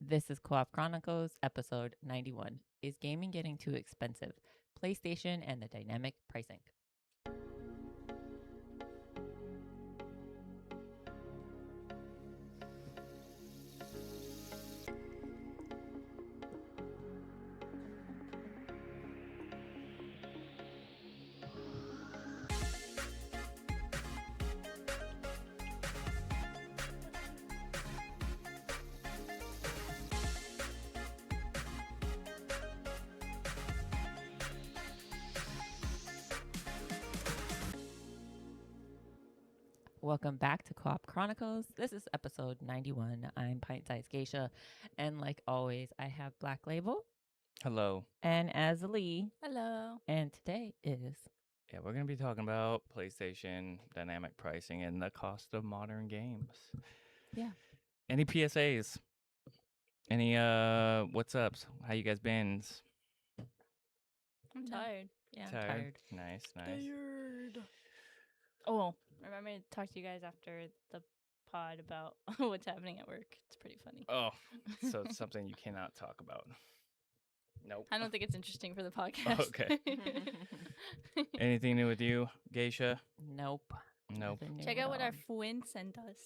This is Co-op Chronicles, episode 91. Is gaming getting too expensive? PlayStation and the dynamic pricing. Welcome back to Co-op Chronicles. This is episode 91. I'm pint-sized Geisha, and like always, I have Blacklabel Hello. and Azzilee, Hello. and today is Yeah, we're going to be talking about PlayStation dynamic pricing and the cost of modern games. Yeah. Any PSAs? Any what's ups? How you guys been? I'm No. tired. yeah, Tired? tired. Nice. Tired. Oh, well, remember to talk to you guys after the pod about what's happening at work. It's pretty funny. Oh, so it's something you cannot talk about. Nope. I don't think it's interesting for the podcast. Okay. Anything new with you, Geisha? Nope. Nope. Nothing new Check at out what our all. friend sent us.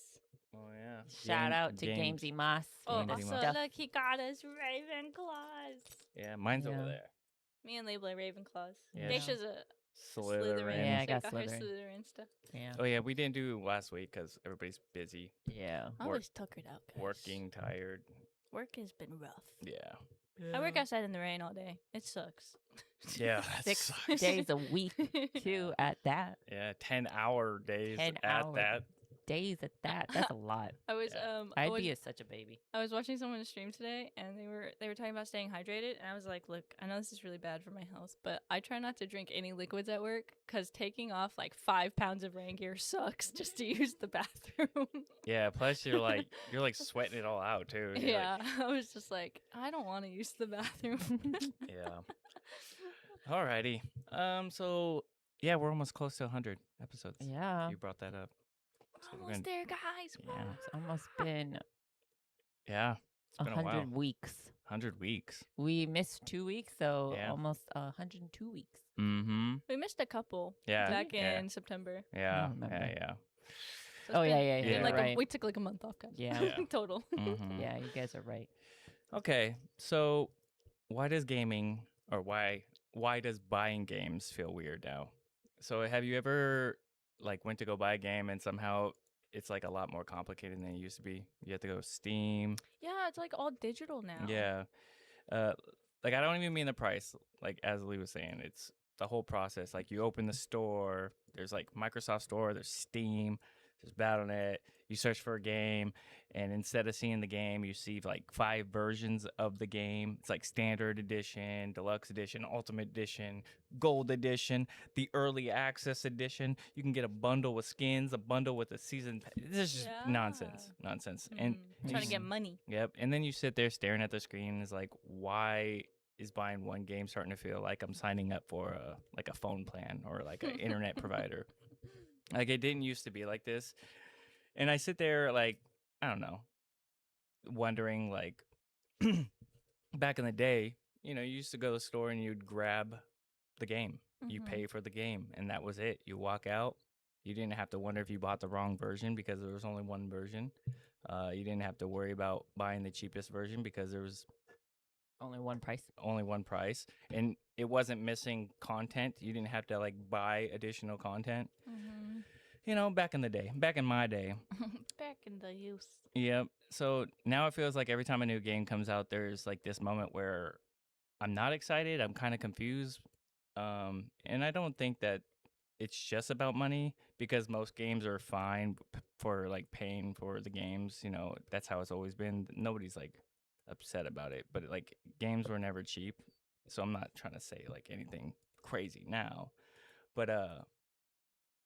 Oh yeah. Shout out to Gamesy Moss. Oh, Gamesy also, Moss. look, he got us Ravenclaws. Yeah, mine's over Yeah. there. Me and Label are Ravenclaws. Yeah. Geisha's a Slytherin. Yeah, I so got her Slytherin. Slytherin stuff. Yeah. Oh yeah, we didn't do last week because everybody's busy, Yeah. I always tuckered out, guys. working, tired. Work has been rough. Yeah. I work outside in the rain all day. It sucks. Yeah. that 6 sucks. days a week, too, at that. Yeah, 10-hour days 10 at hour that. days at that. That's a lot. I was Yeah. I'd be such a baby. I was watching someone stream today, and they were talking about staying hydrated, and I was like, look, I know this is really bad for my health, but I try not to drink any liquids at work because taking off like 5 pounds of rain gear sucks just to use the bathroom. Yeah, plus you're like sweating it all out too. You're Yeah, I was just like, I don't want to use the bathroom. Yeah. Alrighty. So yeah, we're almost close to 100 episodes. Yeah. You brought that up. So we're Almost gonna- there, guys. Yeah. It's almost been Yeah. It's been a while. 100 weeks. 100 weeks. We missed 2 weeks, so Yeah. almost 102 weeks. Mm-hmm. We missed a couple Yeah. back yeah. in September. Yeah. remember. Yeah. So Oh, it's yeah, been- yeah, it's yeah, been like right. we took like a month off, guys. Yeah. Yeah. Total. Mm-hmm. Yeah, you guys are right. Okay. So why does gaming or why does buying games feel weird now? So have you ever like went to go buy a game and somehow it's like a lot more complicated than it used to be? You have to go Steam. Yeah, it's like all digital now. Yeah. Like I don't even mean the price. Like Azzilee was saying, it's the whole process. Like you open the store, there's like Microsoft Store, there's Steam, there's Battle.net. You search for a game, and instead of seeing the game, you see like 5 versions of the game. It's like standard edition, deluxe edition, ultimate edition, gold edition, the early access edition. You can get a bundle with skins, a bundle with a season. This is just nonsense. And Trying to you get money. Yep. And then you sit there staring at the screen. And it's like, why is buying one game starting to feel like I'm signing up for a phone plan or like an internet provider? Like it didn't used to be like this. And I sit there like, I don't know, wondering like back in the day, you used to go to the store and you'd grab the game. You Mhm. pay for the game and that was it. You walk out. You didn't have to wonder if you bought the wrong version because there was only one version. You didn't have to worry about buying the cheapest version because there was Only one price. only one price and it wasn't missing content. You didn't have to like buy additional content. Back in the day, back in my day. Back in the use. Yep. So now it feels like every time a new game comes out, there's like this moment where I'm not excited. I'm kind of confused. And I don't think that it's just about money because most games are fine for like paying for the games. That's how it's always been. Nobody's like upset about it, but like games were never cheap. So I'm not trying to say like anything crazy now, but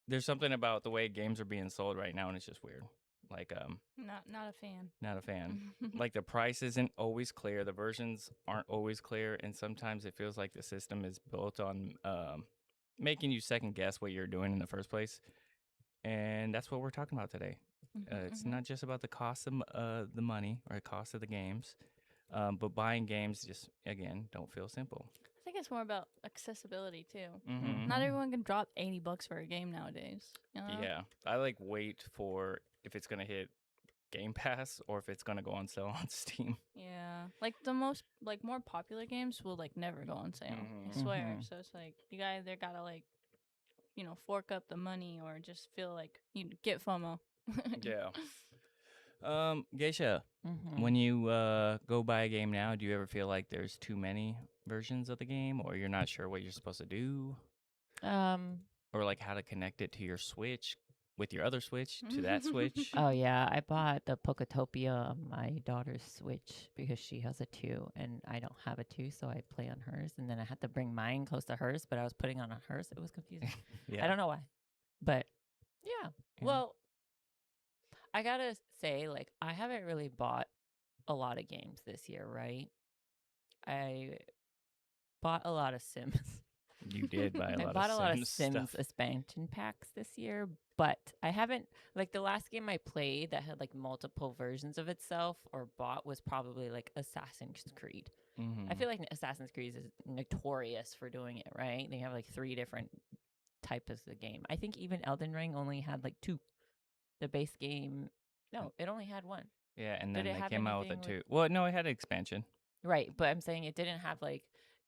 there's something about the way games are being sold right now, and it's just weird. Like Not a fan. not a fan. Like the price isn't always clear, the versions aren't always clear, and sometimes it feels like the system is built on making you second guess what you're doing in the first place. And that's what we're talking about today. It's not just about the cost of the money or the cost of the games, But buying games just again don't feel simple. I think it's more about accessibility too. Mm-hmm. Not everyone can drop $80 for a game nowadays. You know? Yeah, I like wait for if it's gonna hit Game Pass or if it's gonna go on sale on Steam. Yeah. Like the most more popular games will like never go on sale. Mhm. I swear. Mhm. So it's like you guys either gotta like, fork up the money or just feel like you get FOMO. Yeah. Geisha, Mhm. when you go buy a game now, do you ever feel like there's too many versions of the game, or you're not sure what you're supposed to do, Um. or like how to connect it to your Switch with your other Switch to that Switch? Oh yeah, I bought the Poketopia on my daughter's Switch because she has a 2 and I don't have a 2, so I play on hers. And then I had to bring mine close to hers, but I was putting on hers. It was confusing. Yeah. I don't know why, but yeah. Yeah. Well, I gotta say, like, I haven't really bought a lot of games this year, right? I bought a lot of Sims. You did buy a I lot bought of a lot of Sims Sims stuff. expansion packs this year, but I haven't like the last game I played that had like multiple versions of itself or bought was probably like Assassin's Creed. Mm-hmm. I feel like Assassin's Creed is notorious for doing it, right? They have like 3 different types of the game. I think even Elden Ring only had like 2. The base game, no, it only had 1. Yeah, and Did then it they have came out with anything it too. Well, no, it had an expansion. Right, but I'm saying it didn't have like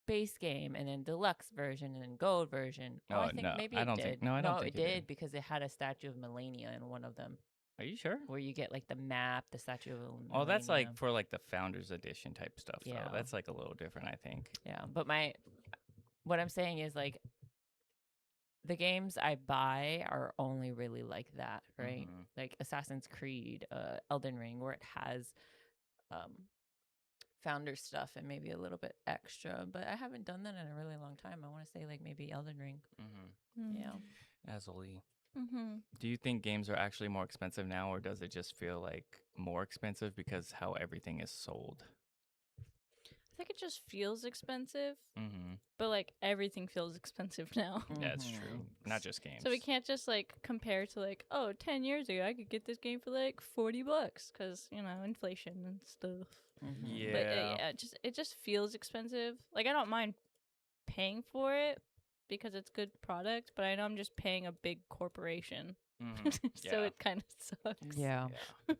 base game and then deluxe version and then gold version. Oh, Oh, I think no, maybe I it don't did. think- no, I don't think it it did did. because it had a Statue of Millennia in one of them, Are you sure? where you get like the map, the Statue of Millennia. Oh, that's like for like the Founders Edition type stuff. Yeah. Though. That's like a little different, I think. yeah. But what I'm saying is like the games I buy are only really like that, right? Mhm. Like Assassin's Creed, Elden Ring, where it has founder stuff and maybe a little bit extra. But I haven't done that in a really long time. I want to say like maybe Elden Ring. Mm-hmm. Yeah. Azzilee. Mm-hmm. Do you think games are actually more expensive now, or does it just feel like more expensive because how everything is sold? I think it just feels expensive, Mm-hmm. but like everything feels expensive now. That's Mhm. true. Not just games. So we can't just like compare to like, 10 years ago I could get this game for like $40 because, inflation and stuff. Mhm. Yeah. But it just feels expensive. Like I don't mind paying for it because it's good product, but I know I'm just paying a big corporation. Mhm. So Yeah. it kind of sucks. Yeah. Yeah.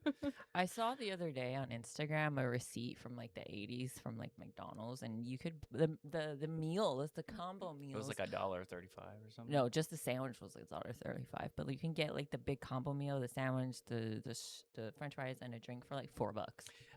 I saw the other day on Instagram a receipt from like the 80s from like McDonald's, and you could the meal is the combo meal. It was like $1.35 or something. no, just the sandwich was like $1.35, but you can get like the big combo meal, the sandwich, the French fries, and a drink for like $4.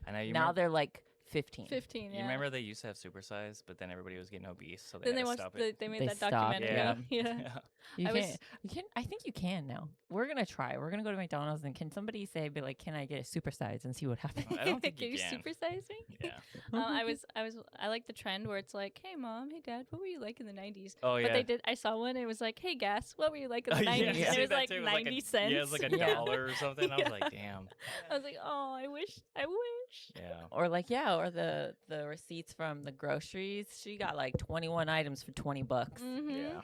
I know you. Now they're like 15. 15, yeah. You remember they used to have supersize, but then everybody was getting obese, so Then they they had to watched stop it. they made They that stopped, documentary. yeah. Yeah. You I can, was- you can. I think you can now. We're gonna try. We're gonna go to McDonald's and can somebody say, "Be like, can I get a supersize and see what happens?" I don't think Can you you can. supersize me? Yeah. I like the trend where it's like, hey mom, hey dad, what were you like in the 90s? Oh yeah. But I saw one. It was like, hey gas, what were you like in Oh, the yeah, 90s? I And see it was that like too. It 90 cents. Yeah, it was like a Yeah. dollar or something. I was Yeah. like, damn. I was like, oh, I wish. Yeah. Or like or the receipts from the groceries. She got like 21 items for $20. Mm-hmm. Yeah.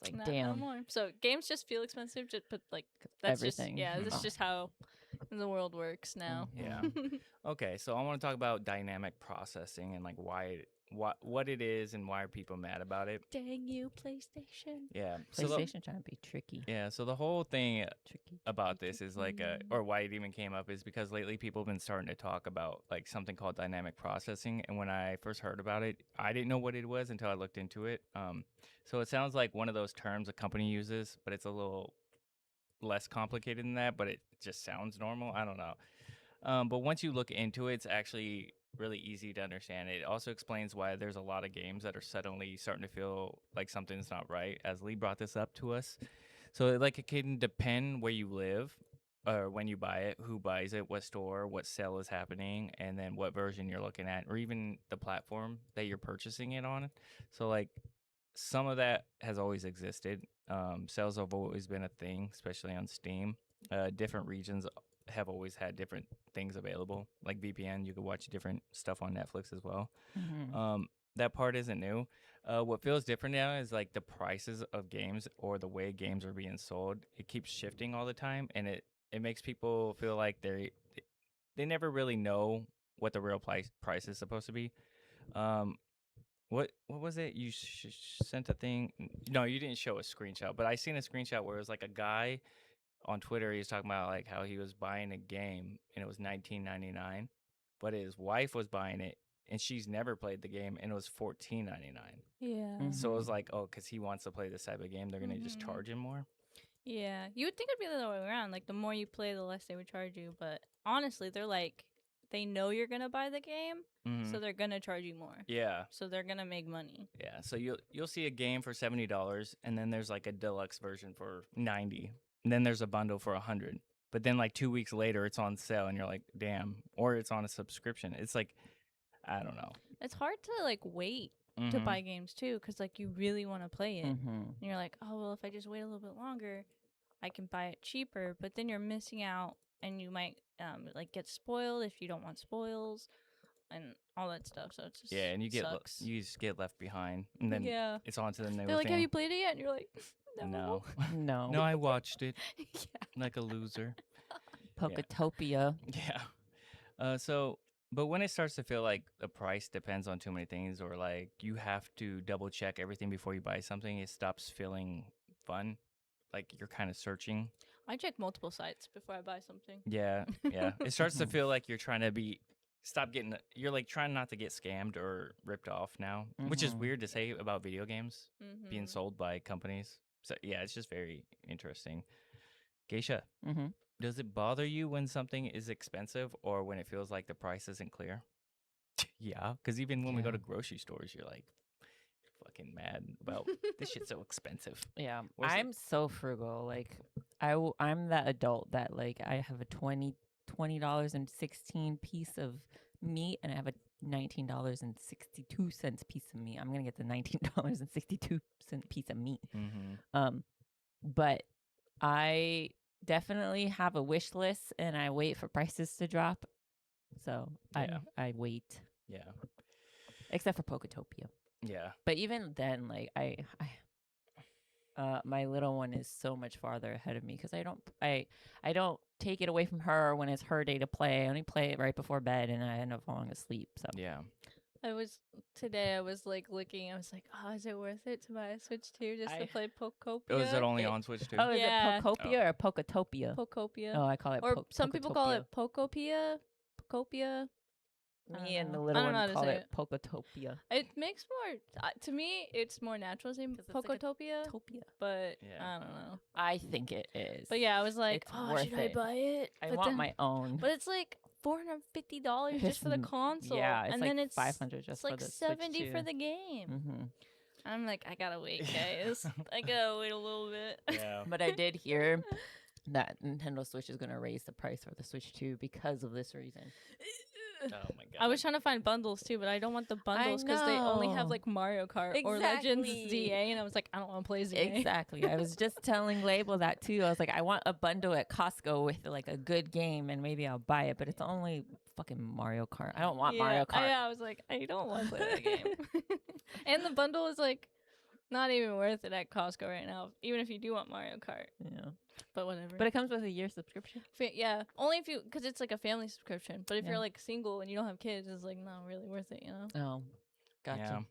It's like No damn. more. So games just feel expensive, but like that's Everything. that's just how the world works now. Yeah. Okay, so I want to talk about dynamic processing and like what it is and why are people mad about it. Dang you, PlayStation. Yeah. So PlayStation trying to be tricky. so the whole thing Tricky. about this is like or why it even came up is because lately people have been starting to talk about like something called dynamic processing, and when I first heard about it, I didn't know what it was until I looked into it. So it sounds like one of those terms a company uses, but it's a little less complicated than that, but it just sounds normal. I don't know. But once you look into it, it's actually really easy to understand. It also explains why there's a lot of games that are suddenly starting to feel like something's not right. As Lee brought this up to us, so like it can depend where you live, or when you buy it, who buys it, what store, what sale is happening, and then what version you're looking at, or even the platform that you're purchasing it on. So like some of that has always existed. Sales have always been a thing, especially on Steam. Different regions have always had different things available. Like VPN, you could watch different stuff on Netflix as well. Mhm. That part isn't new. What feels different now is like the prices of games or the way games are being sold. It keeps shifting all the time, and it makes people feel like they never really know what the real price is supposed to be. What was it? You sent a thing? No, you didn't show a screenshot, but I seen a screenshot where it was like a guy on Twitter. He was talking about like how he was buying a game and it was $19.99, but his wife was buying it and she's never played the game and it was $14.99. Yeah. So it was like, oh, because he wants to play this type of game, they're gonna just Mhm. charge him more. Yeah. You would think it'd be the other way around. Like, the more you play, the less they would charge you. But honestly, they're like, they know you're going to buy the game, so they're going to charge you more. Yeah, So they're going to make money. yeah. So you'll see a game for $70, and then there's like a deluxe version for $90, and then there's a bundle for $100. But then like 2 weeks later, it's on sale, and you're like, damn, or it's on a subscription. It's like, I don't know. It's hard to, like, wait to buy games, too, because, like, you really want to play it. And you're like, oh, well, if I just wait a little bit longer, I can buy it cheaper. But then you're missing out, and you might, like, get spoiled if you don't want spoils and all that stuff. So it's just Yeah, and you sucks. you just get left behind, and then Yeah. it's on to the new They're like, thing. have you played it yet? And you're like, No, No. no, I watched it Yeah. like a loser. Poketopia. Yeah. But when it starts to feel like the price depends on too many things, or like you have to double check everything before you buy something, it stops feeling fun. Like you're kind of searching. I check multiple sites before I buy something. Yeah, yeah. It starts to feel like you're trying to you're like trying not to get scammed or ripped off now, which is weird to say about video games being sold by companies. So yeah, it's just very interesting. Geisha, does it bother you when something is expensive or when it feels like the price isn't clear? Yeah, because even when we go to grocery stores, you're like fucking mad about this shit's so expensive. Yeah, What's it- I'm so frugal. Like, I'm that adult that like I have a $20.16 piece of meat, and I have a $19.62 piece of meat. I'm gonna get the $19.62 piece of meat. But I definitely have a wish list, and I wait for prices to drop. So Yeah. I wait, Yeah, except for Poketopia. yeah. But even then, like my little one is so much farther ahead of me because I don't take it away from her when it's her day to play. I only play it right before bed, and I end up falling asleep. So Yeah. I was like looking. I was like, oh, is it worth it to buy a Switch 2 just to play Pokopia? Oh, is it only on Switch too? Oh, is Yeah. it Pokopia or Poketopia? Pokopia. Oh, I call it Or some people call Poketopia. it Pokopia. Pokopia. I Me don't and the know. little I don't know one how to call say it Poketopia. It makes more to me. It's more natural to say 'Cause it's like a Pokotopia, Topia. but Yeah. I don't know. I think it is. But yeah, I was like, It's oh, worth should I it. buy it? I But want then- my own. But it's like $450 just for the console. Yeah, it's and like then it's $500 just it's for like the Switch $70 for 2. the game. Mm-hmm. I'm like, I gotta wait, guys. I gotta wait a little bit. Yeah. But I did hear that Nintendo Switch is going to raise the price for the Switch 2 because of this reason. Oh my god. I was trying to find bundles too, but I don't want the bundles because they only have know. like Mario Kart or Legends Exactly. ZA, and I was like, I don't want to play ZA. Exactly. I was just telling Label that too. I was like, I want a bundle at Costco with like a good game, and maybe I'll buy it. But it's only fucking Mario Kart. I don't want Mario Kart. I was like, I don't want to play that game. And the bundle is like not even worth it at Costco right now, even if you do want Mario Kart. Yeah. But whatever. But it comes with a year subscription. Yeah, only if you, because it's like a family subscription. But if Yeah. you're like single and you don't have kids, it's like not really worth it, you know? Oh, gotcha.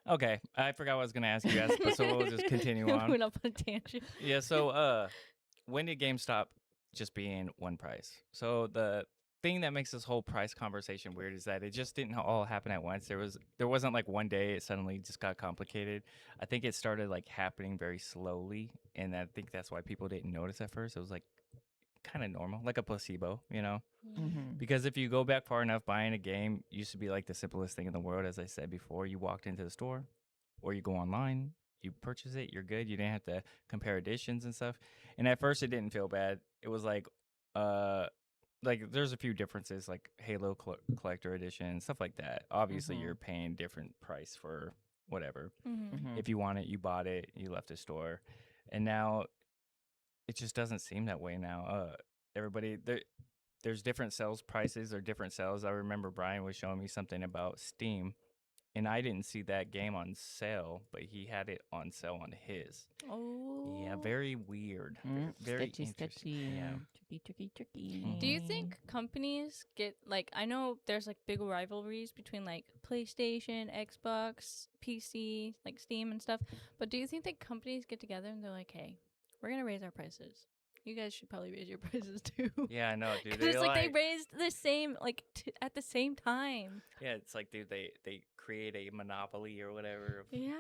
Yeah. Okay, I forgot what I was gonna ask you guys, but so we'll just continue We on. went up on a tangent. Yeah. So, when did GameStop stop just being one price? So the thing that makes this whole price conversation weird is that it just didn't all happen at once. There wasn't like one day it suddenly just got complicated. I think it started like happening very slowly, and I think that's why people didn't notice at first. It was like kind of normal, like a placebo, you know? Mm-hmm. Because if you go back far enough, buying a game used to be like the simplest thing in the world. As I said before, you walked into the store or you go online, you purchase it, you're good. You didn't have to compare editions and stuff. And at first it didn't feel bad. It was like there's a few differences, like Halo collector edition, stuff like that. Obviously you're paying different price for whatever. Mm-hmm. If you want it, you bought it, you left the store. And now it just doesn't seem that way now. Everybody there's different sales prices or different sales. I remember Brian was showing me something about Steam, and I didn't see that game on sale, but he had it on sale on his. Oh. Yeah, very weird. Very Sketchy, interesting. sketchy. Yeah. Tricky. Do you think companies get like, I know there's like big rivalries between like PlayStation, Xbox, PC, like Steam and stuff, but do you think that companies get together and they're like, hey, we're gonna raise our prices? You guys should probably raise your prices too. Yeah, I know, dude. Because it's like they raised the same, like at the same time. Yeah, it's like, dude, they create a monopoly or whatever. Yeah,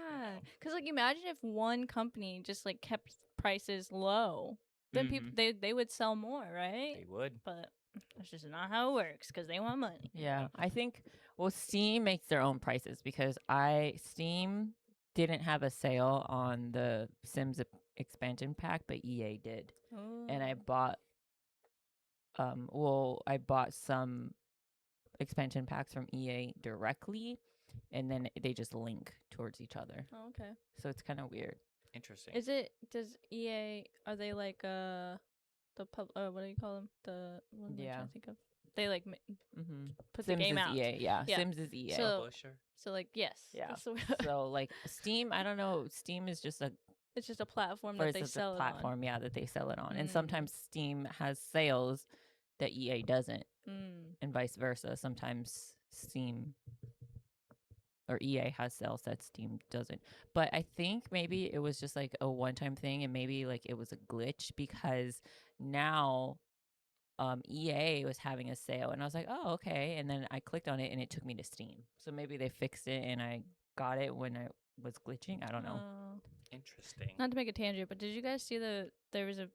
because like imagine if one company just like kept prices low, then people they would sell more, right? They would. But that's just not how it works because they want money. Yeah, I think Steam makes their own prices because Steam didn't have a sale on the Sims expansion pack, but EA did, and I bought I bought some expansion packs from EA directly, and then they just link towards each other. Oh, okay. So it's kind of weird. Interesting. Does EA, are they like the what do you call them? What am I trying to think of? They like put Sims the game is out. EA, yeah. Yeah. Sims is EA. So like yes. Yeah. So like Steam, I don't know. Steam is just it's just a platform that they sell it on. Platform, yeah, that they sell it on. And sometimes Steam has sales that EA doesn't, and vice versa. Sometimes Steam or EA has sales that Steam doesn't. But I think maybe it was just like a one-time thing, and maybe like it was a glitch because now EA was having a sale, and I was like, oh, okay. And then I clicked on it, and it took me to Steam. So maybe they fixed it, and I got it when I was glitching. I don't know. Interesting. Not to make a tangent, but did you guys see there was a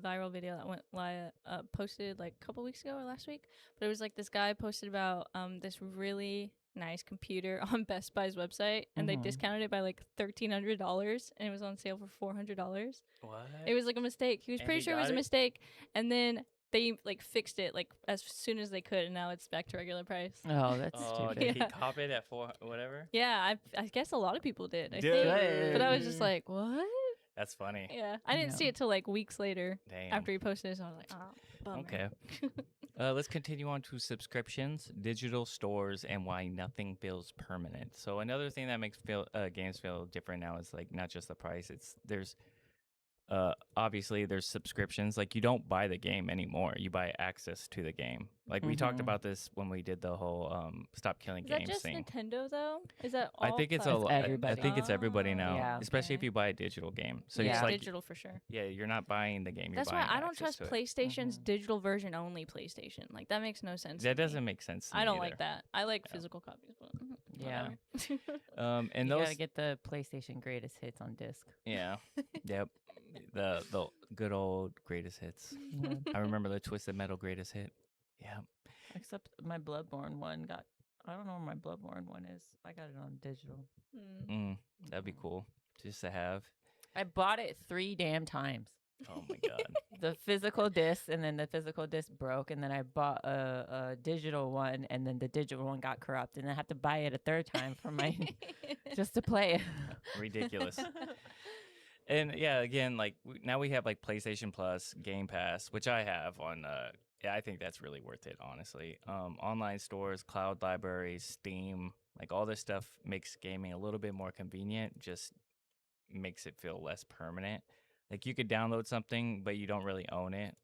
viral video that went live, posted like a couple weeks ago or last week? But it was like this guy posted about this really nice computer on Best Buy's website, and they discounted it by like $1,300, and it was on sale for $400. What? It was like a mistake. He was pretty sure it was a mistake, and then they like fixed it like as soon as they could, and now it's back to regular price. Oh, that's stupid. Did he cop it at whatever? Yeah, I guess a lot of people did. I Dude. think, but I was just like, what? That's funny. Yeah, I didn't see it till like weeks later. Damn. After he posted it, so I was like, oh, bummer. Okay. Let's continue on to subscriptions, digital stores, and why nothing feels permanent. So another thing that makes games feel different now is like not just the price. There's obviously there's subscriptions. Like you don't buy the game anymore. You buy access to the game. Like we talked about this when we did the whole stop killing games thing. Is that just Nintendo though? Is that all? I think it's everybody. I think it's everybody now, Yeah. especially if you buy a digital game. So Yeah. it's like digital for sure. yeah, you're not buying the game. That's you're why buying I don't access trust to it. PlayStation's digital version only PlayStation. Like that makes no sense. That to me. doesn't make sense. To I me don't either. like that. I like physical copies, but Yeah. whatever. And you those gotta get the PlayStation greatest hits on disc. yeah, yep, the good old greatest hits. I remember the Twisted Metal greatest hit. Yeah. Except my Bloodborne one I don't know where my Bloodborne one is. I got it on digital. That'd be cool just to have. I bought it 3 damn times. Oh my god. The physical disc, and then the physical disc broke, and then I bought a digital one, and then the digital one got corrupt, and I had to buy it a 3rd time for my just to play it. Ridiculous. And yeah, again, like now we have like PlayStation Plus, Game Pass, which I have on. Yeah, I think that's really worth it, honestly. Online stores, cloud libraries, Steam, like all this stuff makes gaming a little bit more convenient. Just makes it feel less permanent. Like you could download something, but you don't really own it.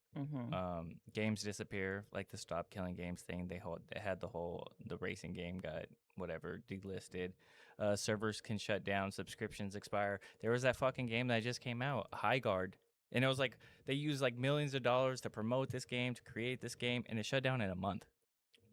Games disappear, like the Stop Killing Games thing. They had the racing game got whatever delisted. Servers can shut down, subscriptions expire. There was that fucking game that just came out, High Guard, and it was like they used like millions of dollars to promote this game, to create this game, and it shut down in a month.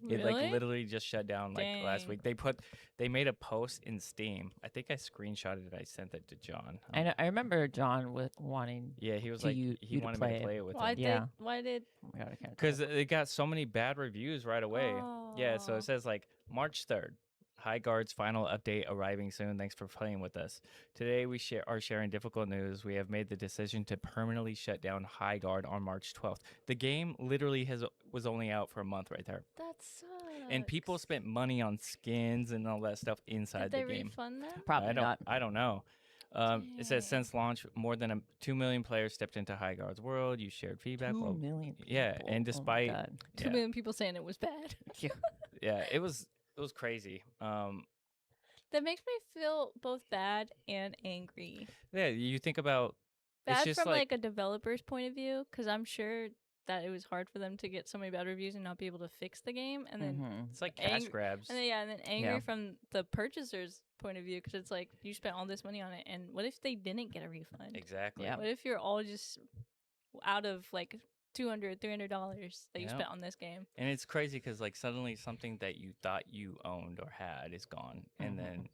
It like literally just shut down like last week. They made a post in Steam. I think I screenshotted it. I sent it to John. I remember John wanting. Yeah, he was like he wanted me to play it with him. Why did? Oh my God, I can't. Because it got so many bad reviews right away. Yeah, so it says like March 3rd. High Guard's final update arriving soon. Thanks for playing with us. Today we are sharing difficult news. We have made the decision to permanently shut down High Guard on March 12th. The game literally was only out for a month right there. That sucks. And people spent money on skins and all that stuff inside Did the they game. refund them? Probably not. I don't know. It says since launch, more than 2 million players stepped into High Guard's world. You shared feedback. 2 million people. Yeah, and despite 2 million people saying it was bad. yeah, it was crazy. That makes me feel both bad and angry. Yeah, you think about Bad it's just from like a developer's point of view, because I'm sure that it was hard for them to get so many bad reviews and not be able to fix the game, and then It's like cash grabs. and then angry from the purchaser's point of view, because it's like you spent all this money on it, and what if they didn't get a refund? Exactly. Yeah. What if you're all just out of like $200-$300 that you spent on this game? And it's crazy because like suddenly something that you thought you owned or had is gone, and then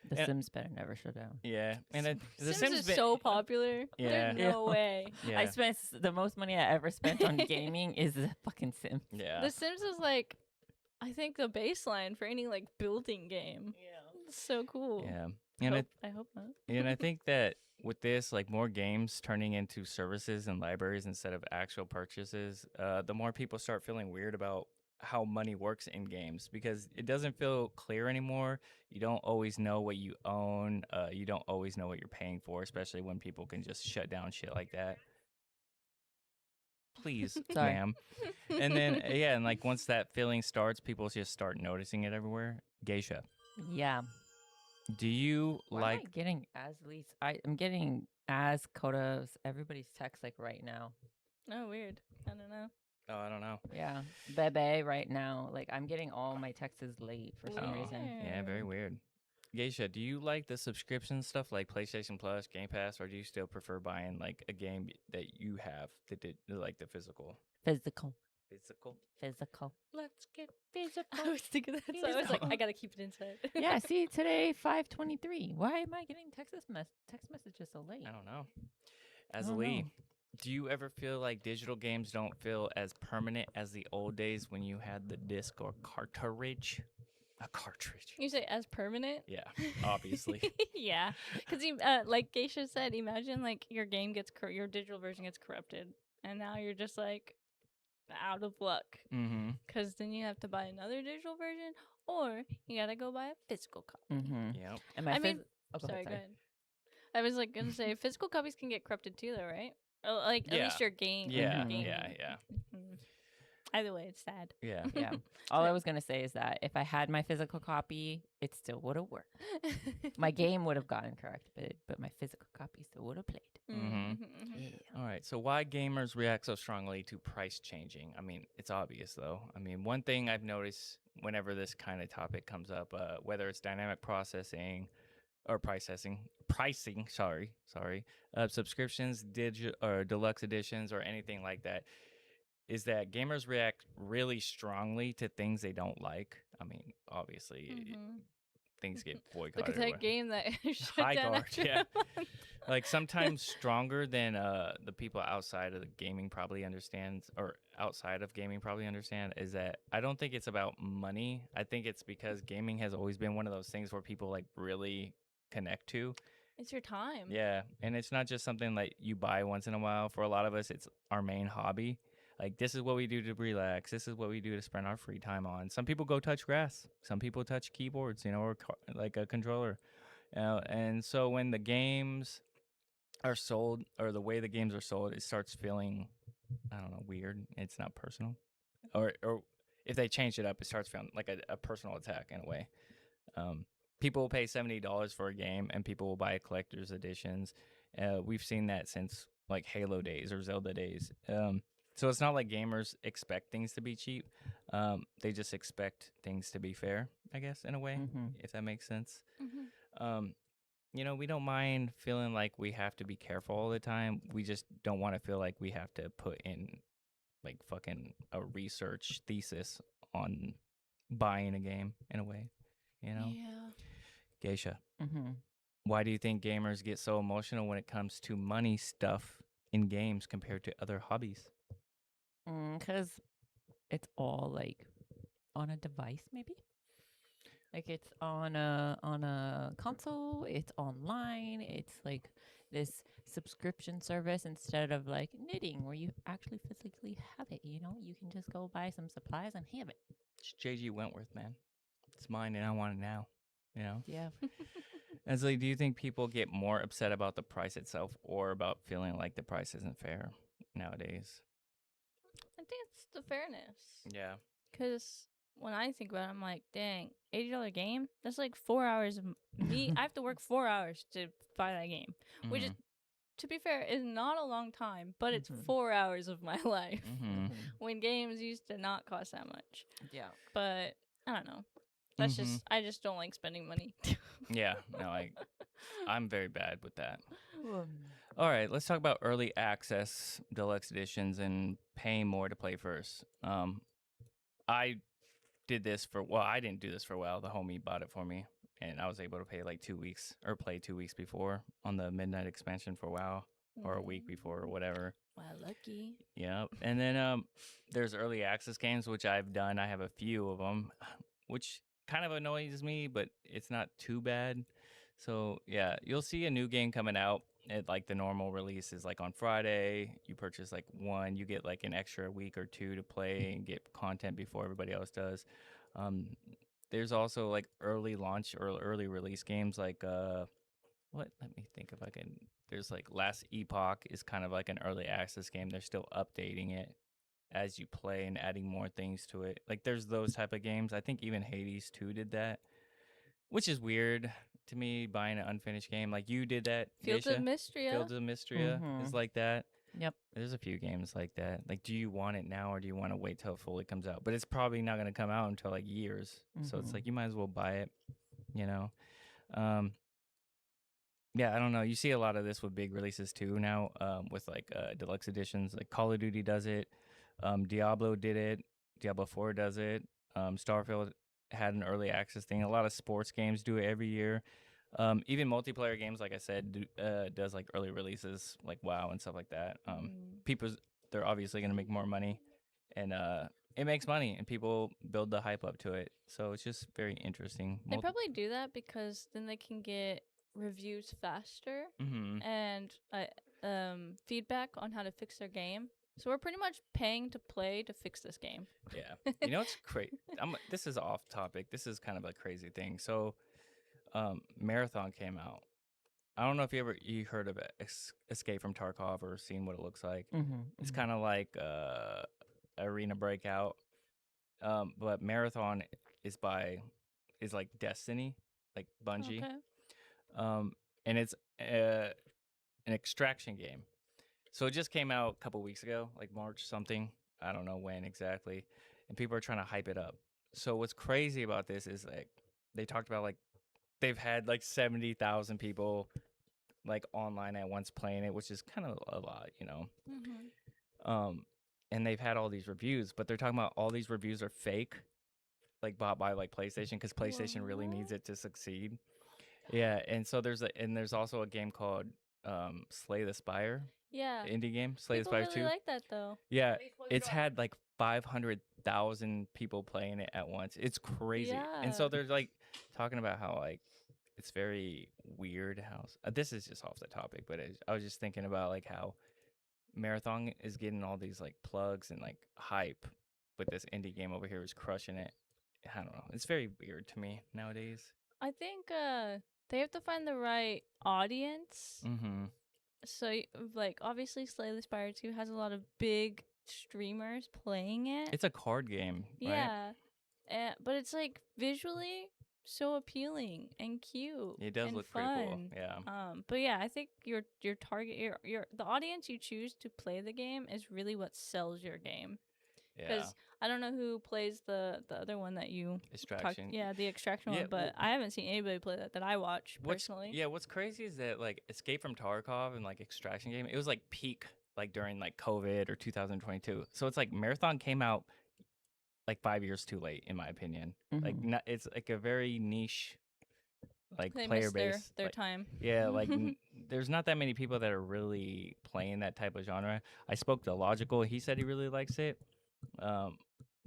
The Sims better never shut down. Yeah, and The Sims is so popular. Yeah. There's no way. Yeah. I spent the most money I ever spent on gaming is the fucking Sims. Yeah. The Sims is like, I think, the baseline for any like building game. Yeah, it's so cool. Yeah, and I hope not. and I think that with this, like more games turning into services and libraries instead of actual purchases, the more people start feeling weird about how money works in games, because it doesn't feel clear anymore. You don't always know what you own. You don't always know what you're paying for, especially when people can just shut down shit like that. Please, Sorry. ma'am. And then and like once that feeling starts, people just start noticing it everywhere. Geisha, Yeah. do you Why like? am I getting Azzilee's? I'm getting Koda's everybody's text like right now. Oh, weird. I don't know. Oh, I don't know. Yeah. Bebe right now. Like I'm getting all my texts late for some Oh. reason. Yeah, very weird. Geisha, do you like the subscription stuff like PlayStation Plus, Game Pass, or do you still prefer buying like a game that you have that did like the physical? Physical. Physical. Let's get physical. I was thinking that, so I was like, I gotta keep it inside. Yeah, see, today 5:23. Why am I getting text messages so late? I don't know. don't know. Azzilee, do you ever feel like digital games don't feel as permanent as the old days when you had the disc or cartridge? A cartridge. You say as permanent? Yeah, obviously. Yeah, because like Geisha said, imagine like your game gets your digital version gets corrupted, and now you're just like out of luck. Mm-hmm. Because then you have to buy another digital version, or you gotta go buy a physical copy. Mm-hmm. Yep. And I mean, go sorry, ahead, go ahead. I was like gonna say physical copies can get corrupted too, though, right? Or, like at least your game. Yeah, Mhm. yeah. Mhm. Either way, it's sad. Yeah. Yeah. All I was gonna say is that if I had my physical copy, it still would have worked. My game would have gotten corrected, but my physical copy still would have played. Mhm. Yeah. All right. So why gamers react so strongly to price changing? I mean, it's obvious though. I mean, one thing I've noticed whenever this kind of topic comes up, whether it's dynamic processing or pricing, sorry, subscriptions, or deluxe editions or anything like that, is that gamers react really strongly to things they don't like. I mean, obviously, things get boycotted. Look at that game that shut High down guard, after yeah. a month. Like sometimes stronger than the people outside of the gaming probably understands, or outside of gaming probably understand, is that I don't think it's about money. I think it's because gaming has always been one of those things where people like really connect to. It's your time. Yeah, and it's not just something like you buy once in a while. For a lot of us, it's our main hobby. Like, this is what we do to relax. This is what we do to spend our free time on. Some people go touch grass. Some people touch keyboards, or like a controller. And so when the games are sold, or the way the games are sold, it starts feeling, I don't know, weird. It's not personal. Or if they change it up, it starts feeling like a personal attack in a way. People will pay $70 for a game, and people will buy collector's editions. We've seen that since like Halo days or Zelda days. So it's not like gamers expect things to be cheap. They just expect things to be fair, I guess, in a way, if that makes sense. We don't mind feeling like we have to be careful all the time. We just don't want to feel like we have to put in like fucking a research thesis on buying a game in a way, Yeah. Geisha, why do you think gamers get so emotional when it comes to money stuff in games compared to other hobbies? Because it's all like on a device, maybe. Like it's on a console. It's online. It's like this subscription service instead of like knitting, where you actually physically have it. You can just go buy some supplies and have it. It's J.G. Wentworth, man. It's mine, and I want it now. Yeah. Azzilee, do you think people get more upset about the price itself or about feeling like the price isn't fair nowadays? I think it's the fairness. Yeah. Because when I think about it, I'm like, dang, $80 game? That's like 4 hours of me. I have to work 4 hours to buy that game, which is to be fair, is not a long time, but it's Mhm. 4 hours of my life Mm-hmm. when games used to not cost that much. Yeah. But I don't know. That's Mm-hmm. just I just don't like spending money. Yeah, no, I'm very bad with that. All right, let's talk about early access deluxe editions and paying more to play first. I did this for I didn't do this for a while. The homie bought it for me, and I was able to pay like 2 weeks or play 2 weeks before on the midnight expansion for WoW, or a week before or whatever. Wow, lucky. Yep. And then there's early access games which I've done. I have a few of them, which kind of annoys me, but it's not too bad. So yeah, you'll see a new game coming out at like the normal release is like on Friday. You purchase like one, you get like an extra week or two to play and get content before everybody else does. Um, there's also like early launch or early release games like what? Let me think if I can. There's like Last Epoch is kind of like an early access game. They're still updating it as you play and adding more things to it. Like there's those type of games. I think even Hades 2 did that, which is weird to me buying an unfinished game. Like you did that, Fields of Geisha. Mystria. Fields of Mystria is like that. Yep. There's a few games like that. Like, do you want it now or do you want to wait till it fully comes out? But it's probably not going to come out until like years. So it's like you might as well buy it, you know. Yeah, I don't know. You see a lot of this with big releases too now, with like deluxe editions. Like Call of Duty does it, Diablo did it, Diablo 4 does it, Starfield had an early access thing. A lot of sports games do it every year. Even multiplayer games, like I said, does like early releases, like WoW and stuff like that. People, they're obviously going to make more money, and it makes money, and people build the hype up to it. So it's just very interesting. They probably do that because then they can get reviews faster and feedback on how to fix their game. So we're pretty much paying to play to fix this game. Yeah. You know, it's crazy. This is off topic. This is kind of a crazy thing. So, Marathon came out. I don't know if you heard of it, Escape from Tarkov or seen what it looks like. It's kind of like Arena Breakout, but Marathon is like Destiny, like Bungie. Okay. And it's an extraction game. So it just came out a couple weeks ago, like March something. I don't know when exactly. And people are trying to hype it up. So what's crazy about this is like they talked about like they've had like 70,000 people like online at once playing it, which is kind of a lot, you know. And they've had all these reviews, but they're talking about all these reviews are fake, like bought by like PlayStation because PlayStation really needs it to succeed. Yeah, and so there's also a game called Slay the Spire. Yeah. Indie game, Slay the People Spire really 2. like that though. Yeah, it's had like 500,000 people playing it at once. It's crazy. And so Yeah. they're like talking about how like it's very weird how this is just off the topic, but I was just thinking about like how Marathon is getting all these like plugs and like hype, but this indie game over here is crushing it. I don't know. It's very weird to me nowadays. I think they have to find the right audience. So like obviously Slay the Spire 2 has a lot of big streamers playing it. It's a card game, right? Yeah. But it's like visually so appealing and cute. It does and look fun. pretty cool. Yeah. But yeah, I think your target your the audience you choose to play the game is really what sells your game. Yeah. Because I don't know who plays the other one that you Extraction. the extraction one, but I haven't seen anybody play that I watch personally. What's crazy is that like Escape from Tarkov and like extraction game, it was like peak like during like COVID or 2022. So it's like Marathon came out like 5 years too late in my opinion. Like it's like a very niche like They player missed base. their like, time. Yeah, like there's not that many people that are really playing that type of genre. I spoke to Logical, he said he really likes it.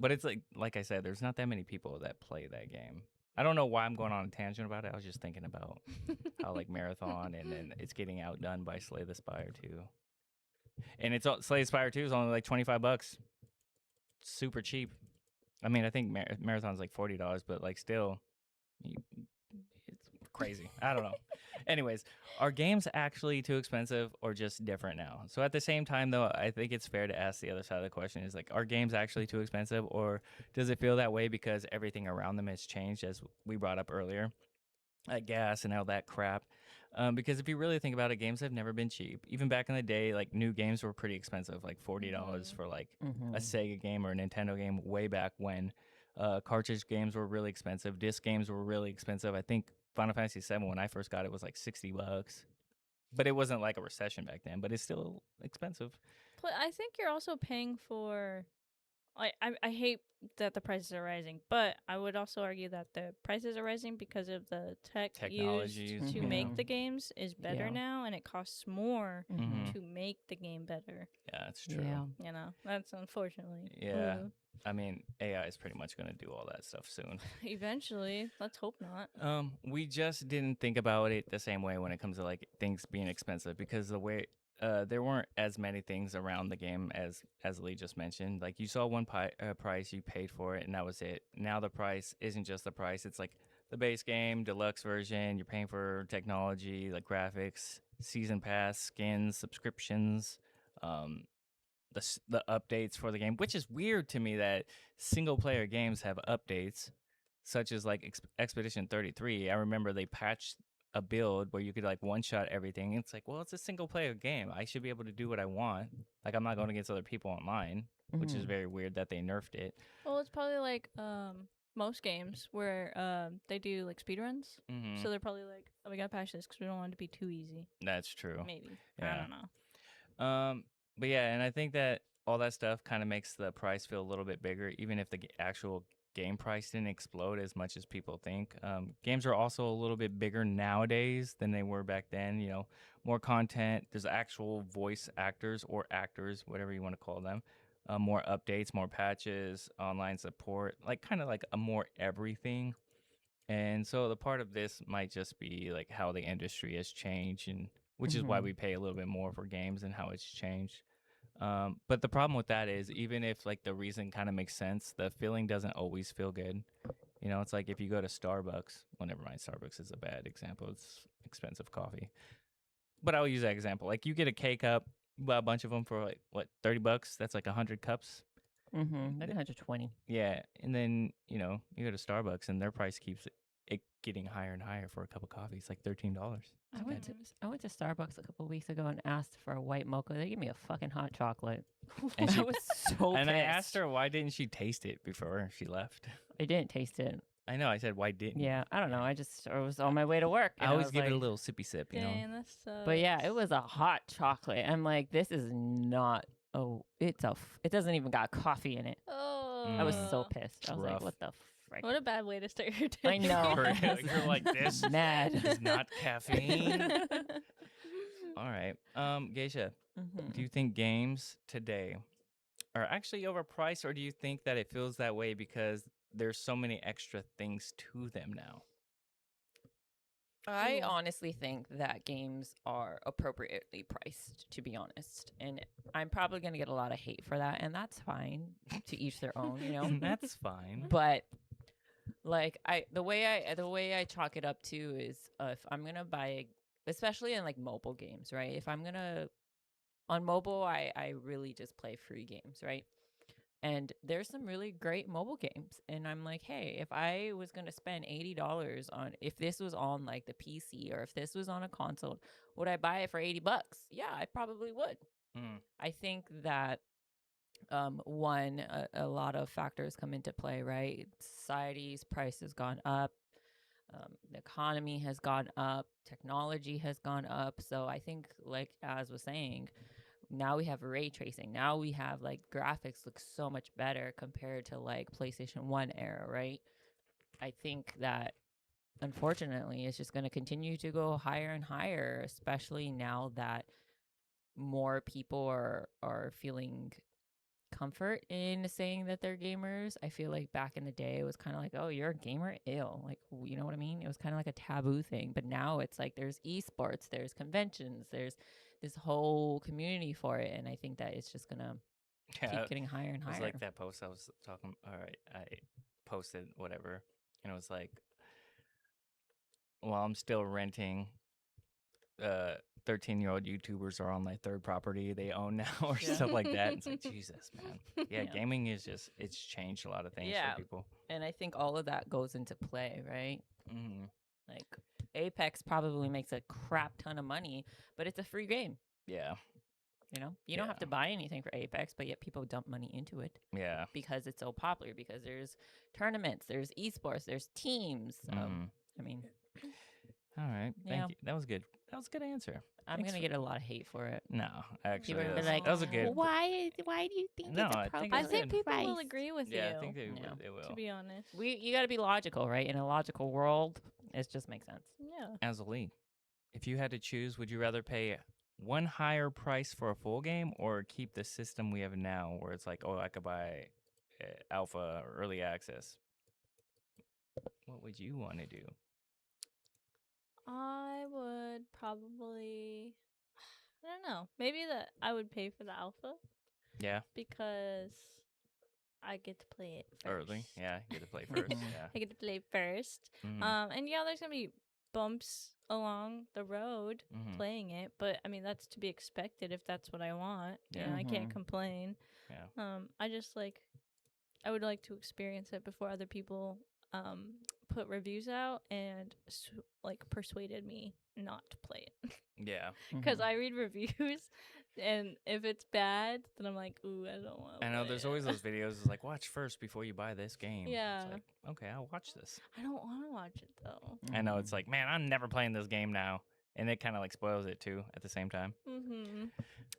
But it's like I said, there's not that many people that play that game. I don't know why I'm going on a tangent about it. I was just thinking about how like Marathon and then it's getting outdone by Slay the Spire 2. And it's Slay the Spire 2 is only like $25. Super cheap. I mean, I think Marathon's like $40, but like still it's crazy. I don't know. Anyways, are games actually too expensive or just different now? So at the same time, though, I think it's fair to ask the other side of the question is like, are games actually too expensive or does it feel that way because everything around them has changed as we brought up earlier? gas and all that crap. Because if you really think about it, games have never been cheap. Even back in the day, like new games were pretty expensive, like $40 for like a Sega game or a Nintendo game way back when. Cartridge games were really expensive. Disc games were really expensive. I think Final Fantasy VII, when I first got it, was like $60. But it wasn't like a recession back then, but it's still expensive. I think you're also paying for. I hate that the prices are rising, but I would also argue that the prices are rising because of the Technologies, used to yeah. make the games is better Yeah. now, and it costs more Mhm. to make the game better. Yeah, that's true. Yeah. You know, that's unfortunately. Yeah. Ooh. I mean, AI is pretty much going to do all that stuff soon. Eventually, let's hope not. We just didn't think about it the same way when it comes to like things being expensive because the way there weren't as many things around the game as Lee just mentioned. Like you saw one price, you paid for it, and that was it. Now the price isn't just the price; it's like the base game, deluxe version. You're paying for technology, like graphics, season pass, skins, subscriptions. Um, the updates for the game, which is weird to me that single player games have updates, such as like Expedition 33. I remember they patched a build where you could like one shot everything. It's like, well, it's a single player game. I should be able to do what I want. Like I'm not going against other people online, which is very weird that they nerfed it. Well, it's probably like most games where they do like speedruns. Mm-hmm. So they're probably like, oh, we gotta patch this because we don't want it to be too easy. That's true. Maybe. Yeah. I don't know. But yeah, and I think that all that stuff kind of makes the price feel a little bit bigger, even if the actual game price didn't explode as much as people think. Games are also a little bit bigger nowadays than they were back then. You know, more content. There's actual voice actors or actors, whatever you want to call them. More updates, more patches, online support, like kind of like a more everything. And so the part of this might just be like how the industry has changed, and which is why we pay a little bit more for games and how it's changed. But the problem with that is even if like the reason kind of makes sense, the feeling doesn't always feel good. You know, it's like if you go to Starbucks. Well, never mind. Starbucks is a bad example. It's expensive coffee. But I'll use that example. Like you get a K cup, you buy a bunch of them for like what, $30? That's like 100 cups. Like 120. Yeah, and then you know you go to Starbucks and their price keeps it getting higher and higher for a cup of coffee. It's like $13. I went to Starbucks a couple of weeks ago and asked for a white mocha. They gave me a fucking hot chocolate. And I was so and pissed. I asked her why didn't she taste it before she left. I didn't taste it. I know. I said why didn't? Yeah, I don't know. I was on my way to work. I and always was give it a like- little sippy sip, you know. Dang, that sucks. But yeah, it was a hot chocolate. I'm like, this is not. Oh, it doesn't even got coffee in it. Oh. I was so pissed. I was rough. like, what the frick? What a bad way to start your day. I know. You're like this. Mad. It's not caffeine. All right. Geisha, do you think games today are actually overpriced, or do you think that it feels that way because there's so many extra things to them now? I honestly think that games are appropriately priced, to be honest. And I'm probably going to get a lot of hate for that, and that's fine. To each their own, you know. That's fine. But like the way I chalk it up to is if I'm going to buy, especially in like mobile games, right? If I'm going to on mobile, I really just play free games, right? And there's some really great mobile games. And I'm like, hey, if I was going to spend $80 on, if this was on like the PC or if this was on a console, would I buy it for $80? Yeah, I probably would. I think that, one, a lot of factors come into play, right? Society's price has gone up. The economy has gone up. Technology has gone up. So I think, like Az was saying, now we have ray tracing. Now we have like graphics look so much better compared to like PlayStation 1 era, right? I think that unfortunately it's just going to continue to go higher and higher, especially now that more people are feeling comfort in saying that they're gamers. I feel like back in the day it was kind of like, oh, you're a gamer? Ew. Like, you know what I mean? It was kind of like a taboo thing. But now it's like there's esports, there's conventions, there's this whole community for it, and I think that it's just gonna keep getting higher and higher. It was like that post I was talking. All right, I posted whatever, and it was like, well, I'm still renting. 13-year-old YouTubers are on my third property they own now, or stuff like that. It's like, Jesus, man. Yeah, gaming is just, it's changed a lot of things for people. And I think all of that goes into play, right? Like Apex probably makes a crap ton of money, but it's a free game. Yeah. You know, you don't have to buy anything for Apex, but yet people dump money into it. Yeah. Because it's so popular. Because there's tournaments, there's esports, there's teams. I mean, all right. Thank you. That was good. That was a good answer. I'm gonna get a lot of hate for it. No, actually, People are gonna be like, that was a good. Why do you think No, it's a I think I it's think good. people will agree with you. Yeah, I think they will. To be honest. You got to be logical, right? In a logical world, it just makes sense. Yeah. Azzilee, if you had to choose, would you rather pay one higher price for a full game or keep the system we have now where it's like, oh, I could buy alpha or early access? What would you want to do? I would probably, I don't know, maybe that I would pay for the alpha Yeah. because I get to play it first. Early. Yeah, you get to play first. Yeah. I get to play first. Mhm. And yeah, there's going to be bumps along the road Mhm. playing it, but I mean, that's to be expected if that's what I want. Yeah. You know, I can't complain. Yeah. I just I would like to experience it before other people put reviews out and persuaded me not to play it. Yeah. Because I read reviews, and if it's bad, then I'm like, ooh, I don't want to. I know there's always those videos it's like, watch first before you buy this game. Yeah. It's like, okay, I'll watch this. I don't want to watch it though. I know it's like, man, I'm never playing this game now. And it kind of like spoils it too at the same time. Mm-hmm.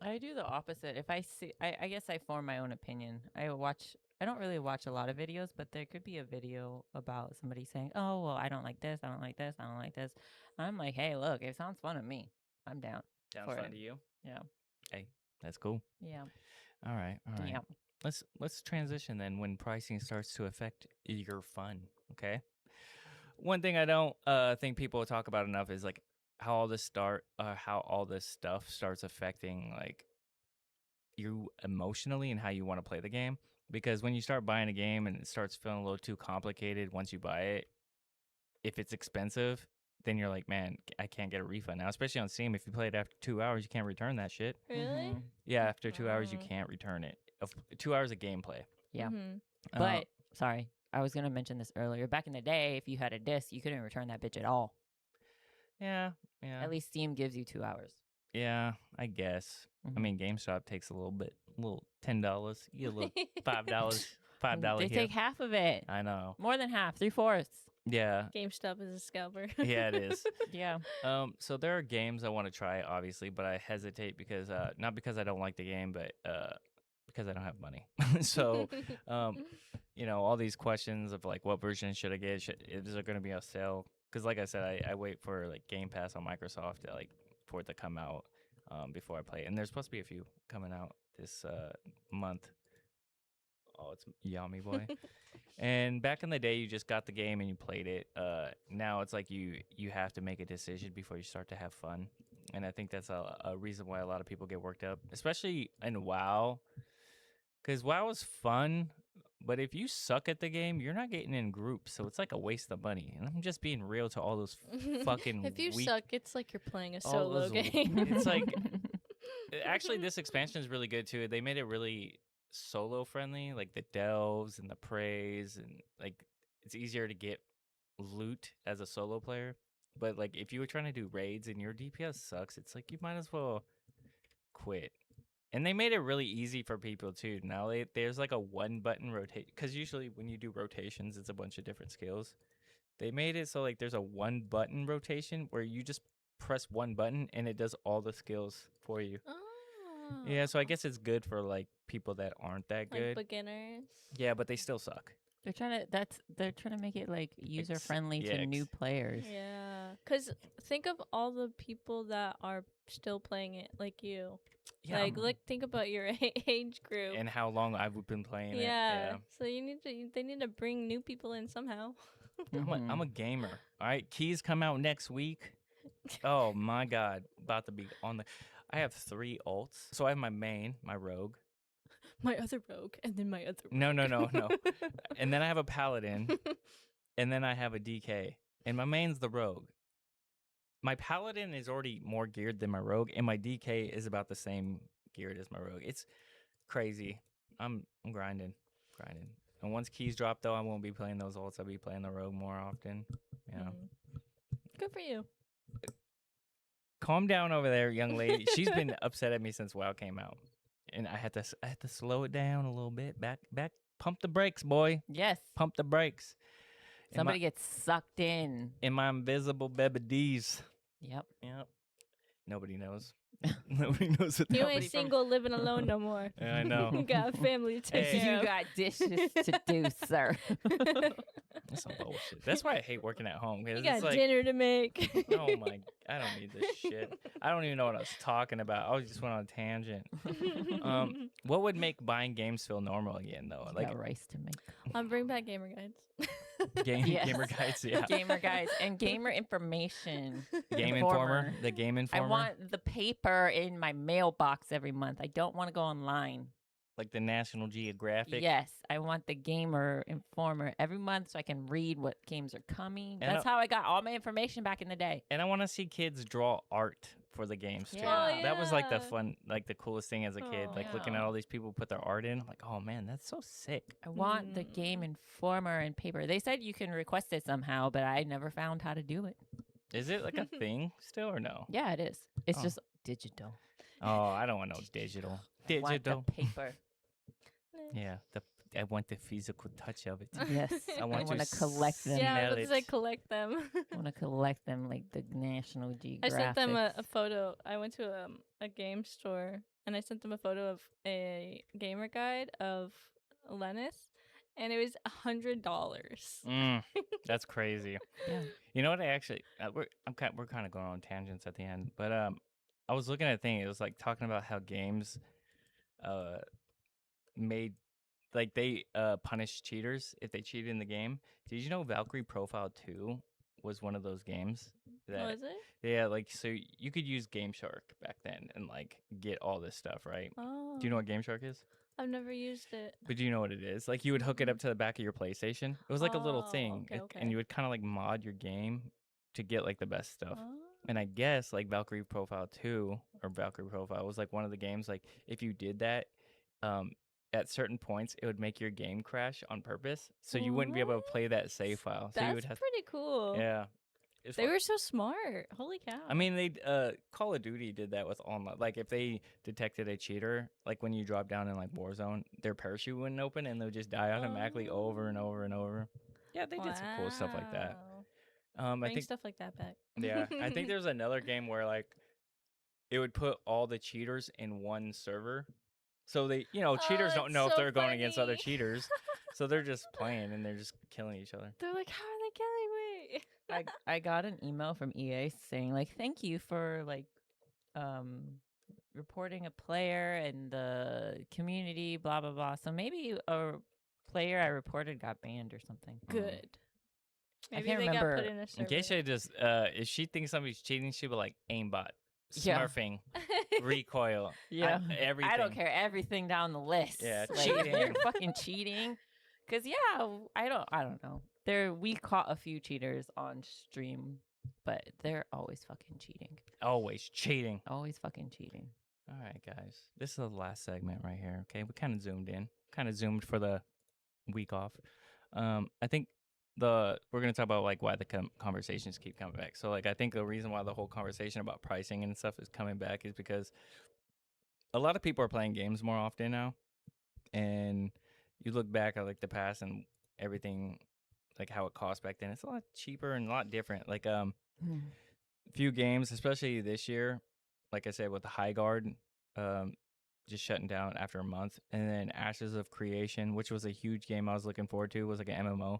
I do the opposite. If I see, I guess I form my own opinion. I don't really watch a lot of videos, but there could be a video about somebody saying, oh, well, I don't like this. I don't like this. I don't like this. I'm like, hey, look, it sounds fun to me. I'm down. Sounds for fun it. to you? Yeah. Hey, that's cool. Yeah. All right. Yeah. Let's transition then when pricing starts to affect your fun. Okay. One thing I don't think people talk about enough is like how all this stuff starts affecting like you emotionally and how you want to play the game. Because when you start buying a game and it starts feeling a little too complicated once you buy it, if it's expensive, then you're like, man, I can't get a refund now. Especially on Steam, if you play it after 2 hours, you can't return that shit. Really? Yeah, after 2 hours, you can't return it. 2 hours of gameplay. Yeah. Mm-hmm. But, sorry, I was going to mention this earlier. Back in the day, if you had a disc, you couldn't return that bitch at all. Yeah. At least Steam gives you 2 hours. Yeah, I guess. I mean, GameStop takes a little $10. You get a little $5. $5 They take half of it. I know. More than half, 3/4. Yeah. GameStop is a scalper. Yeah, it is. Yeah. So there are games I want to try, obviously, but I hesitate because not because I don't like the game, but because I don't have money. So, all these questions of like, what version should I get? Is there going to be a sale? Because, like I said, I wait for like Game Pass on Microsoft to for it to come out before I play it. And there's supposed to be a few coming out this month. Oh, it's Yummy Boy. And back in the day, you just got the game and you played it. Now it's like you have to make a decision before you start to have fun. And I think that's a reason why a lot of people get worked up, especially in WoW. Because WoW is fun, but if you suck at the game, you're not getting in groups. So it's like a waste of money. And I'm just being real to all those fucking If you weak... suck, it's like you're playing a all solo those- game. It's like... Actually, this expansion is really good, too. They made it really solo friendly, like the delves and the praise, and like it's easier to get loot as a solo player. But like if you were trying to do raids and your DPS sucks, it's like you might as well quit. And they made it really easy for people too. Now there's like a one button rotate, because usually when you do rotations, it's a bunch of different skills. They made it so like there's a one button rotation where you just press one button and it does all the skills for you. Yeah, so I guess it's good for like people that aren't that good. Like beginners. Yeah, but they still suck. They're trying to make it like user friendly to new players. Yeah, because think of all the people that are still playing it, like you. Yeah, Think about your age group and how long I've been playing it. Yeah, so they need to bring new people in somehow. I'm a gamer. All right, keys come out next week. Oh my god, about to be on the. I have 3 alts. So I have my main, my rogue. My other rogue, and then my other rogue. No. And then I have a paladin, and then I have a DK. And my main's the rogue. My paladin is already more geared than my rogue, and my DK is about the same geared as my rogue. It's crazy. I'm grinding. And once keys drop, though, I won't be playing those alts. I'll be playing the rogue more often. Yeah. Good for you. Calm down over there, young lady. She's been upset at me since WoW came out, and I had to slow it down a little bit. Back. Pump the brakes, boy. Yes. Pump the brakes. Somebody gets sucked in. My invisible babies. Yep. Nobody knows. Nobody knows what You that ain't was. single, living alone no more. Yeah, I know. You got a family to take Hey. care You of. got dishes to do, sir. That's some bullshit. That's why I hate working at home. 'Cause You got it's like, dinner to make. oh my, I don't need this shit. I don't even know what I was talking about. I just went on a tangent. What would make buying games feel normal again, though? You Like got rice to make. Bring back gamer guides. Yes. gamer guides, yeah. Gamer guides and gamer information. Game Informer, the Game Informer. I want the paper in my mailbox every month. I don't want to go online. like the National Geographic. Yes, I want the Gamer Informer every month so I can read what games are coming. And That's how I got all my information back in the day. And I want to see kids draw art for the games too. Yeah. Oh, That was like the yeah. fun, like the coolest thing as a kid. Oh, Like looking at yeah. all these people put their art in. I'm like, oh man, that's so sick. I want the Game Informer and paper. They said you can request it somehow, but I never found how to do it. Is it like a thing still or no? Yeah, it is. It's Oh. just digital. Oh, I don't want no digital. I want Digital. the paper. Yeah, I want the physical touch of it. Yes, I I want want to to collect them. Yeah, Smell let's like it. collect them. I want to collect them like the National I Geographic. sent them a photo. I went to a game store and I sent them a photo of a gamer guide of Lennis, and it was $100. That's crazy. Yeah. You know what? I actually, we're kind of going on tangents at the end, but I was looking at a thing. It was like talking about how games, made, like they punish cheaters if they cheated in the game. Did you know Valkyrie Profile 2 was one of those games? Was it? Yeah, like so you could use Game Shark back then and like get all this stuff, right? Oh. Do you know what Game Shark is? I've never used it. But do you know what it is? Like you would hook it up to the back of your PlayStation. It was like a little Oh, thing, okay, and you would kind of like mod your game to get like the best stuff. Oh. And I guess like Valkyrie Profile 2 or Valkyrie Profile was like one of the games. Like if you did that, at certain points it would make your game crash on purpose, so you wouldn't be able to play that save file. So you That's would have, pretty cool. yeah. It's They fun. were so smart. Holy cow. I mean, they Call of Duty did that with online. Like if they detected a cheater, like when you drop down in like Warzone, their parachute wouldn't open and they would just die automatically over and over and over. Yeah, they did some cool stuff like that. Wow. I Bring think stuff like that back. yeah, I think there's another game where like it would put all the cheaters in one server. So they, cheaters don't it's know if so they're going against other funny. cheaters. So they're just playing and they're just killing each other. They're like, how are they killing me? I got an email from EA saying like, thank you for like reporting a player and the community, blah blah blah. So maybe a player I reported got banned or something. Good. I Maybe can't they remember. got put in a server. Geisha just if she thinks somebody's cheating, she would like aimbot, Yeah. smurfing, recoil, everything. I don't care everything down the list. Yeah, like, if you're cheating. fucking cheating. Cause I don't know. We caught a few cheaters on stream, but they're always fucking cheating. Always cheating. Always fucking cheating. All right, guys. This is the last segment right here. Okay, we kind of zoomed for the week off. I think we're gonna talk about like why the conversations keep coming back. So like I think the reason why the whole conversation about pricing and stuff is coming back is because a lot of people are playing games more often now, and you look back at like the past and everything, like how it cost back then. It's a lot cheaper and a lot different. Like few games, especially this year, like I said with the High Guard, just shutting down after a month, and then Ashes of Creation, which was a huge game I was looking forward to, was like an MMO.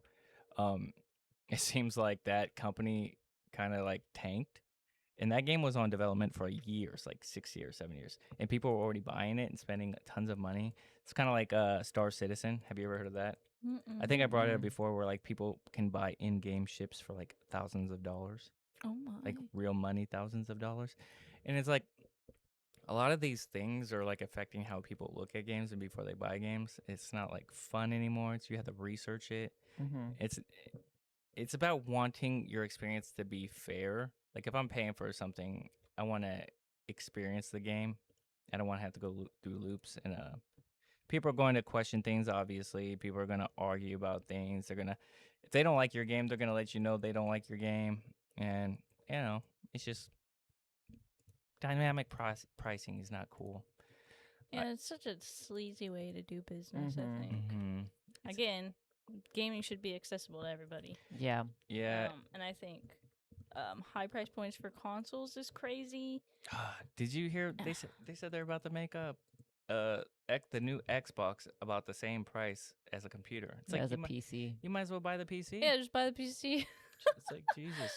It seems like that company kind of like tanked, and that game was on development for years, like 6 years, 7 years, and people were already buying it and spending tons of money. It's kind of like Star Citizen. Have you ever heard of that? I think I brought it up before, where like people can buy in-game ships for like thousands of dollars. Oh my. Like real money, thousands of dollars. And it's like a lot of these things are like affecting how people look at games and before they buy games. It's not like fun anymore. You have to research it. It's about wanting your experience to be fair. Like if I'm paying for something, I want to experience the game. I don't want to have to go through loops. And people are going to question things. Obviously, people are going to argue about things. If they don't like your game, they're going to let you know they don't like your game. And you know, it's just dynamic pricing is not cool. Yeah, it's such a sleazy way to do business, I think. Mm-hmm. Again, gaming should be accessible to everybody. Yeah. Yeah. And I think high price points for consoles is crazy. Did you hear they said they're about to make the new Xbox about the same price as a computer. It's like as a PC. You might as well buy the PC. Yeah, just buy the PC. It's like Jesus.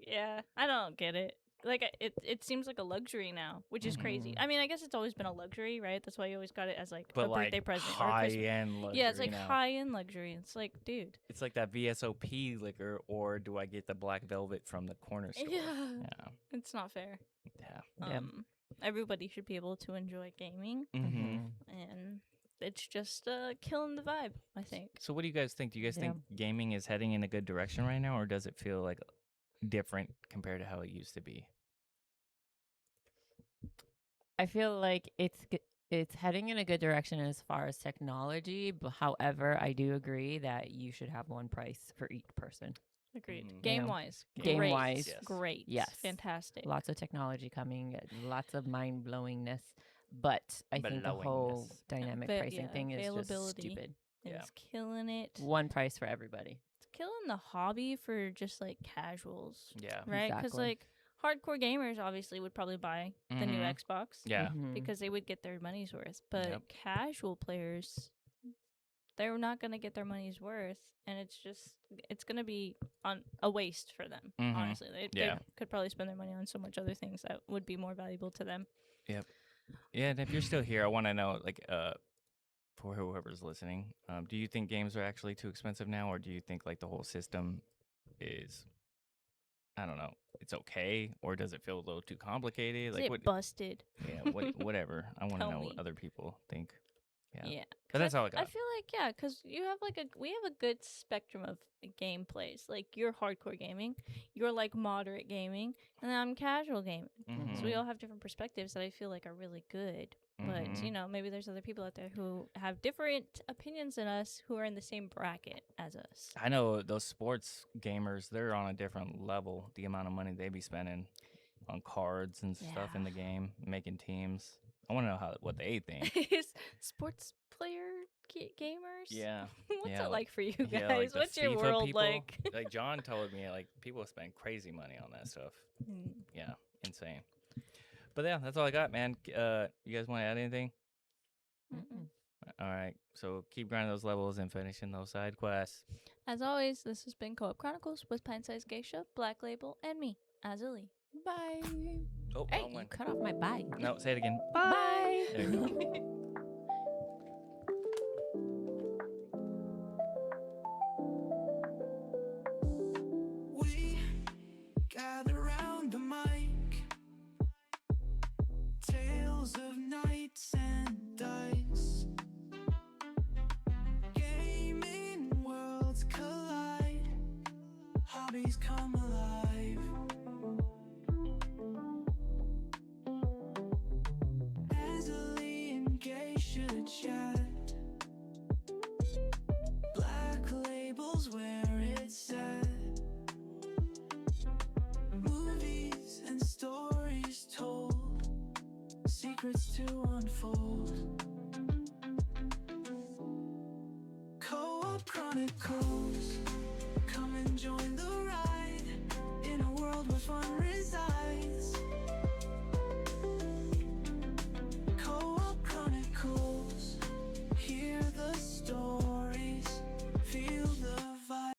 Yeah, I don't get it. Like it seems like a luxury now, which is crazy. I mean, I guess it's always been a luxury, right? That's why you always got it as like a birthday present or high Christmas. end luxury. Yeah, it's like now. high end luxury. It's like, dude. It's like that VSOP liquor, or do I get the black velvet from the corner store? Yeah. It's not fair. Yeah. Everybody should be able to enjoy gaming, and it's just killing the vibe, I think. So what do you guys think? Do you guys think gaming is heading in a good direction right now, or does it feel like different compared to how it used to be? I feel like it's heading in a good direction as far as technology, but however, I do agree that you should have one price for each person. Agreed. Game-wise. Game-wise. Great. Yes. Fantastic. Lots of technology coming, lots of mind-blowingness, but I think the whole dynamic pricing thing is just stupid. It's killing it. One price for everybody. It's killing the hobby for just like casuals. Yeah. Right? Because like hardcore gamers obviously would probably buy the new Xbox. Yeah. Because they would get their money's worth. But casual players, they're not going to get their money's worth. And it's going to be on a waste for them, honestly. They could probably spend their money on so much other things that would be more valuable to them. Yep. Yeah, and if you're still here, I want to know, like, for whoever's listening, do you think games are actually too expensive now, or do you think, like, the whole system is, I don't know, it's okay, or does it feel a little too complicated? Is it busted? Yeah, whatever. I want to know what other people think. Yeah. But that's all I got. I feel like, because you have we have a good spectrum of game plays. Like, you're hardcore gaming, you're like moderate gaming, and then I'm casual gaming. So we all have different perspectives that I feel like are really good. But, you know, maybe there's other people out there who have different opinions than us who are in the same bracket as us. I know those sports gamers, they're on a different level, the amount of money they be spending on cards and stuff in the game, making teams. I want to know what they think. Sports player gamers? Yeah. What's it like for you guys? Yeah, like what's your FIFA world people, like? Like John told me, like people spend crazy money on that stuff. Yeah, insane. But yeah, that's all I got, man. You guys want to add anything? All right. So keep grinding those levels and finishing those side quests. As always, this has been Co-op Chronicles with Pint-Sized Geisha, Blacklabel, and me, Azzilee. Bye. Oh, hey, you cut off my bye. No, say it again. Bye. There you go. We gather round the mic, tales of knights and dice. Gaming worlds collide, hobbies come alive. Azzilee and Geisha chat, Blacklabel's where it's at. Movies and stories told, secrets to unfold. Co-op Chronicles, come and join